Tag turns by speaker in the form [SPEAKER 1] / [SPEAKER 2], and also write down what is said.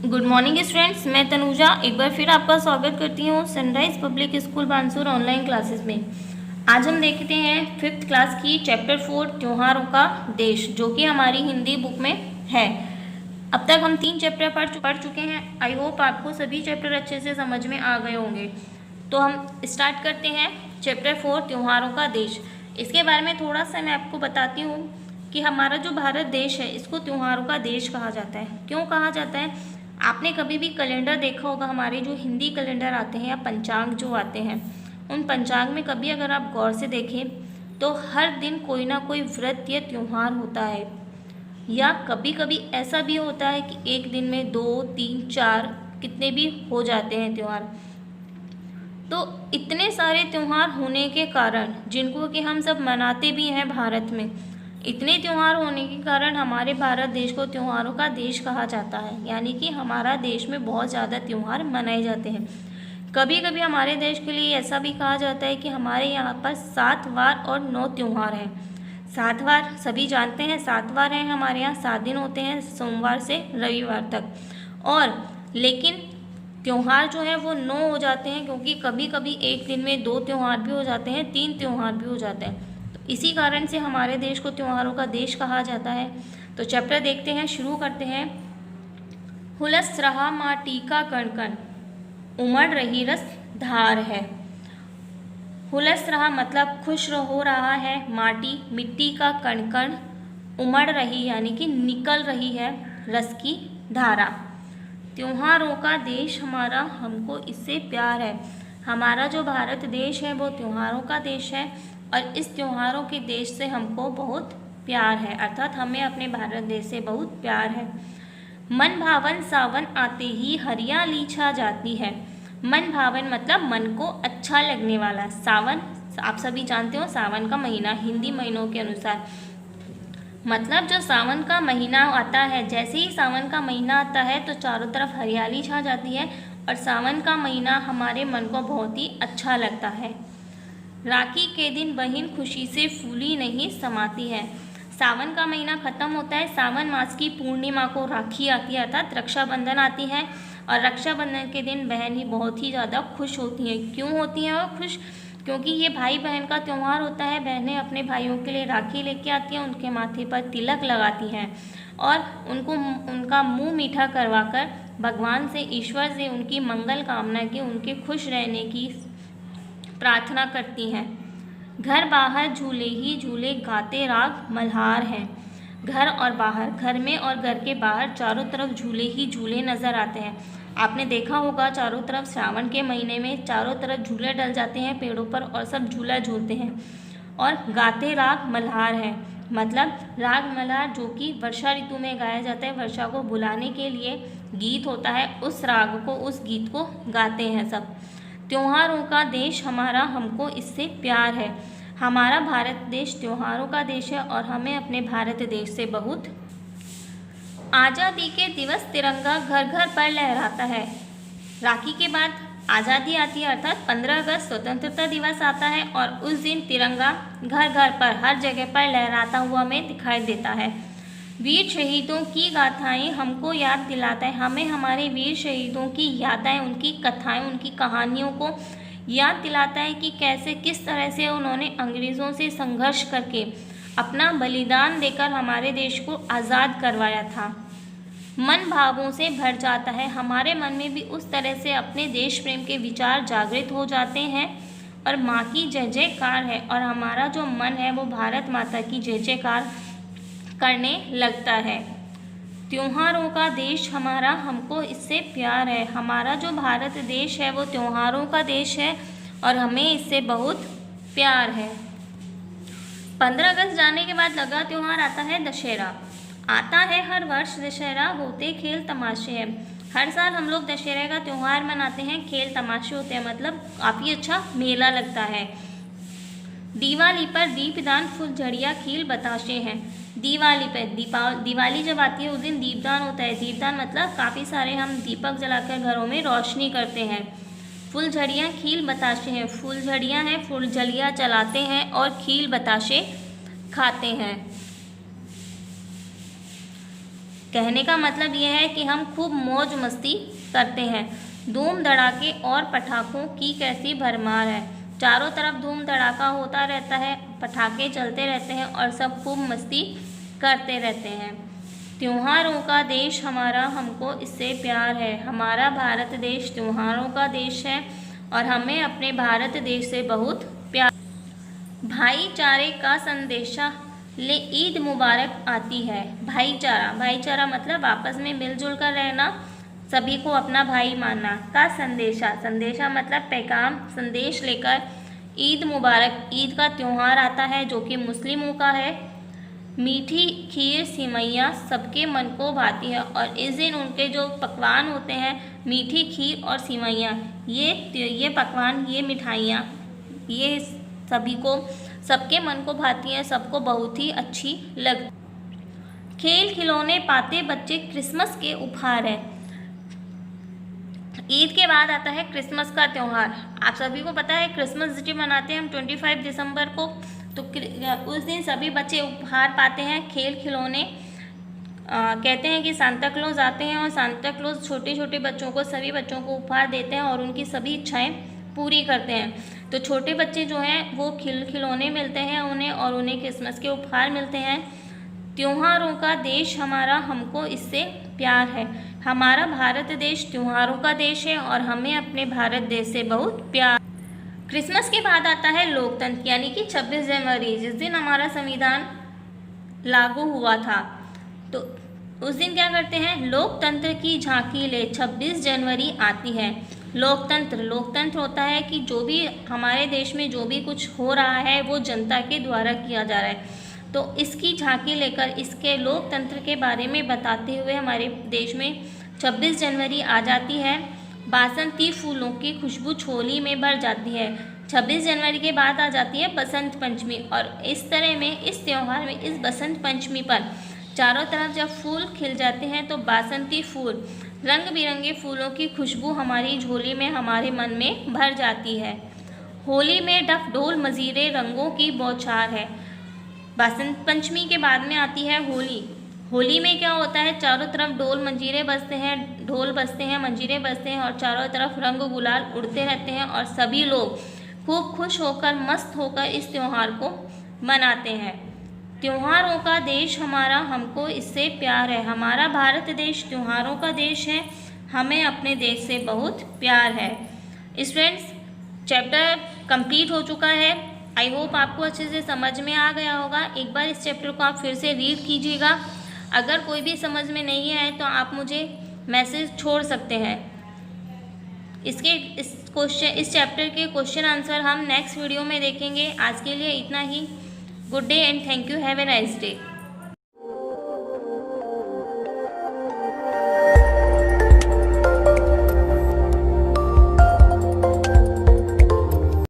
[SPEAKER 1] Good morning students, मैं तनुजा एक बार फिर आपका स्वागत करती हूँ sunrise public school Bansur online classes में। आज हम देखते हैं 5th क्लास की चैप्टर 4 त्योहारों का देश, जो कि हमारी हिंदी बुक में है। अब तक हम 3 चैप्टर पढ़ चुके हैं। आई होप आपको सभी चैप्टर अच्छे से समझ में आ गए होंगे। तो हम स्टार्ट करते हैं चैप्टर 4 त्योहारों का देश। इसके बारे में थोड़ा सा मैं आपको बताती हूँ कि हमारा जो भारत देश है इसको त्योहारों का देश कहा जाता है। क्यों कहा जाता है? आपने कभी भी कैलेंडर देखा होगा, हमारे जो हिंदी कैलेंडर आते हैं या पंचांग जो आते हैं, उन पंचांग में कभी अगर आप गौर से देखें तो हर दिन कोई ना कोई व्रत या त्यौहार होता है, या कभी कभी ऐसा भी होता है कि एक दिन में 2, 3, 4 कितने भी हो जाते हैं त्यौहार। तो इतने सारे त्यौहार होने के कारण, जिनको कि हम सब मनाते भी हैं भारत में, इतने त्यौहार होने के कारण हमारे भारत देश को त्योहारों का देश कहा जाता है। यानी कि हमारा देश में बहुत ज़्यादा त्यौहार मनाए जाते हैं। कभी कभी हमारे देश के लिए ऐसा भी कहा जाता है कि हमारे यहाँ पर 7 वार और 9 त्यौहार हैं। 7 वार सभी जानते हैं, 7 वार हैं हमारे यहाँ, 7 दिन होते हैं सोमवार से रविवार तक। और लेकिन त्यौहार जो है वो 9 हो जाते हैं, क्योंकि कभी कभी एक दिन में 2 त्यौहार भी हो जाते हैं, 3 त्यौहार भी हो जाते हैं। इसी कारण से हमारे देश को त्योहारों का देश कहा जाता है। तो चैप्टर देखते हैं, शुरू करते हैं। हुलस रहा माटी का कण कण, उमड़ रही रस धार है। हुलस रहा मतलब खुश हो रहा है, माटी मिट्टी का कण कण, उमड़ रही यानी कि निकल रही है रस की धारा। त्योहारों का देश हमारा, हमको इससे प्यार है। हमारा जो भारत देश है वो त्योहारों का देश है, और इस त्योहारों के देश से हमको बहुत प्यार है, अर्थात हमें अपने भारत देश से बहुत प्यार है। मन भावन सावन आते ही हरियाली छा जाती है। मन भावन मतलब मन को अच्छा लगने वाला। सावन आप सभी जानते हो, सावन का महीना हिंदी महीनों के अनुसार, मतलब जो सावन का महीना आता है, जैसे ही सावन का महीना आता है तो चारों तरफ हरियाली छा जाती है, और सावन का महीना हमारे मन को बहुत ही अच्छा लगता है। राखी के दिन बहन खुशी से फूली नहीं समाती है। सावन का महीना खत्म होता है, सावन मास की पूर्णिमा को राखी आती है, अर्थात रक्षाबंधन आती है, और रक्षाबंधन के दिन बहन ही बहुत ही ज़्यादा खुश होती हैं। क्यों होती हैं वो खुश? क्योंकि ये भाई बहन का त्यौहार होता है। बहनें अपने भाइयों के लिए राखी लेके आती हैं, उनके माथे पर तिलक लगाती हैं, और उनको उनका मुंह मीठा करवाकर भगवान से, ईश्वर से उनकी मंगल कामना की, उनके खुश रहने की प्रार्थना करती हैं। घर बाहर झूले ही झूले गाते राग मल्हार हैं। घर और बाहर, घर में और घर के बाहर चारों तरफ झूले ही झूले नज़र आते हैं। आपने देखा होगा चारों तरफ श्रावण के महीने में चारों तरफ झूले डल जाते हैं पेड़ों पर, और सब झूला झूलते हैं। और गाते राग मल्हार है, मतलब राग मल्हार जो कि वर्षा ऋतु में गाया जाता है, वर्षा को बुलाने के लिए गीत होता है, उस राग को, उस गीत को गाते हैं सब। त्योहारों का देश हमारा, हमको इससे प्यार है। हमारा भारत देश त्योहारों का देश है, और हमें अपने भारत देश से बहुत। आज़ादी के दिवस तिरंगा घर घर पर लहराता है। राखी के बाद आज़ादी आती है, अर्थात 15 अगस्त स्वतंत्रता दिवस आता है, और उस दिन तिरंगा घर घर पर, हर जगह पर लहराता हुआ हमें दिखाई देता है। वीर शहीदों की गाथाएं हमको याद दिलाता है, हमें हमारे वीर शहीदों की यादें, उनकी कथाएं, उनकी कहानियों को याद दिलाता है कि कैसे, किस तरह से उन्होंने अंग्रेज़ों से संघर्ष करके अपना बलिदान देकर हमारे देश को आज़ाद करवाया था। मन भावों से भर जाता है, हमारे मन में भी उस तरह से अपने देश प्रेम के विचार जागृत हो जाते हैं, और माँ की जय जयकार है, और हमारा जो मन है वो भारत माता की जय जयकार करने लगता है। त्योहारों का देश हमारा, हमको इससे प्यार है। हमारा जो भारत देश है वो त्योहारों का देश है, और हमें इससे बहुत प्यार है। 15 अगस्त जाने के बाद लगा त्यौहार आता है दशहरा। आता है हर वर्ष दशहरा, होते खेल तमाशे हैं। हर साल हम लोग दशहरे का त्यौहार मनाते हैं, खेल तमाशे होते हैं, मतलब काफ़ी अच्छा मेला लगता है। दिवाली पर दीपदान फुलझड़ियाँ खील बताशे हैं। दिवाली पर, दिवाली जब आती है उस दिन दीपदान होता है। दीपदान मतलब काफ़ी सारे हम दीपक जलाकर घरों में रोशनी करते हैं। फुलझड़ियाँ खील बताशे हैं, फुलझड़ियाँ हैं, फुलझड़ियाँ जलाते हैं और खील बताशे खाते हैं। कहने का मतलब यह है कि हम खूब मौज मस्ती करते हैं। धूम धड़ाके और पटाखों की कैसी भरमार है। चारों तरफ धूम धड़ाका होता रहता है, पटाखे चलते रहते हैं और सब खूब मस्ती करते रहते हैं। त्योहारों का देश हमारा, हमको इससे प्यार है। हमारा भारत देश त्योहारों का देश है और हमें अपने भारत देश से बहुत प्यार। भाईचारे का संदेशा ले ईद मुबारक आती है। भाईचारा, भाईचारा मतलब आपस में मिलजुल कर रहना, सभी को अपना भाई मानना। का संदेशा, संदेशा मतलब पैगाम, संदेश लेकर ईद मुबारक, ईद का त्यौहार आता है जो कि मुस्लिमों का है। मीठी खीर सिमैया सबके मन को भाती है और इस दिन उनके जो पकवान होते हैं, मीठी खीर और सिमैया, ये पकवान, ये मिठाइयाँ, ये सभी को, सबके मन को भाती हैं, सबको बहुत ही अच्छी लगती। खेल खिलौने पाते बच्चे क्रिसमस के उपहार है। ईद के बाद आता है क्रिसमस का त्यौहार। आप सभी को पता है क्रिसमस डे मनाते हैं हम 25 दिसंबर को। तो उस दिन सभी बच्चे उपहार पाते हैं, खेल खिलौने। कहते हैं कि सांता क्लॉज आते हैं और सांता क्लॉज छोटे छोटे बच्चों को, सभी बच्चों को उपहार देते हैं और उनकी सभी इच्छाएं पूरी करते हैं। तो छोटे बच्चे जो हैं वो खिलौने मिलते हैं उन्हें और उन्हें क्रिसमस के उपहार मिलते हैं। त्योहारों का देश हमारा, हमको इससे प्यार है। हमारा भारत देश त्योहारों का देश है और हमें अपने भारत देश से बहुत प्यार। क्रिसमस के बाद आता है लोकतंत्र, यानी कि 26 जनवरी, जिस दिन हमारा संविधान लागू हुआ था। तो उस दिन क्या करते हैं, लोकतंत्र की झांकी ले 26 जनवरी आती है। लोकतंत्र, लोकतंत्र होता है कि जो भी हमारे देश में जो भी कुछ हो रहा है वो जनता के द्वारा किया जा रहा है। तो इसकी झांकी लेकर, इसके लोकतंत्र के बारे में बताते हुए हमारे देश में 26 जनवरी आ जाती है। बासंती फूलों की खुशबू छोली में भर जाती है। 26 जनवरी के बाद आ जाती है बसंत पंचमी और इस तरह में, इस त्यौहार में, इस बसंत पंचमी पर चारों तरफ जब फूल खिल जाते हैं तो बासंती फूल, रंग बिरंगे फूलों की खुशबू हमारी झोली में, हमारे मन में भर जाती है। होली में डफ ढोल मजीरे रंगों की बौछार है। बसंत पंचमी के बाद में आती है होली। होली में क्या होता है, चारों तरफ ढोल मंजीरे बजते हैं, ढोल बजते हैं, मंजीरे बजते हैं और चारों तरफ रंग गुलाल उड़ते रहते हैं और सभी लोग खूब खुश होकर, मस्त होकर इस त्यौहार को मनाते हैं। त्योहारों का देश हमारा, हमको इससे प्यार है। हमारा भारत देश त्योहारों का देश है, हमें अपने देश से बहुत प्यार है। स्टूडेंट्स, चैप्टर कंप्लीट हो चुका है। आई होप आपको अच्छे से समझ में आ गया होगा। एक बार इस चैप्टर को आप फिर से रीड कीजिएगा। अगर कोई भी समझ में नहीं आए तो आप मुझे मैसेज छोड़ सकते हैं। इस चैप्टर के क्वेश्चन आंसर हम नेक्स्ट वीडियो में देखेंगे। आज के लिए इतना ही। Good day and thank you. Have a nice day.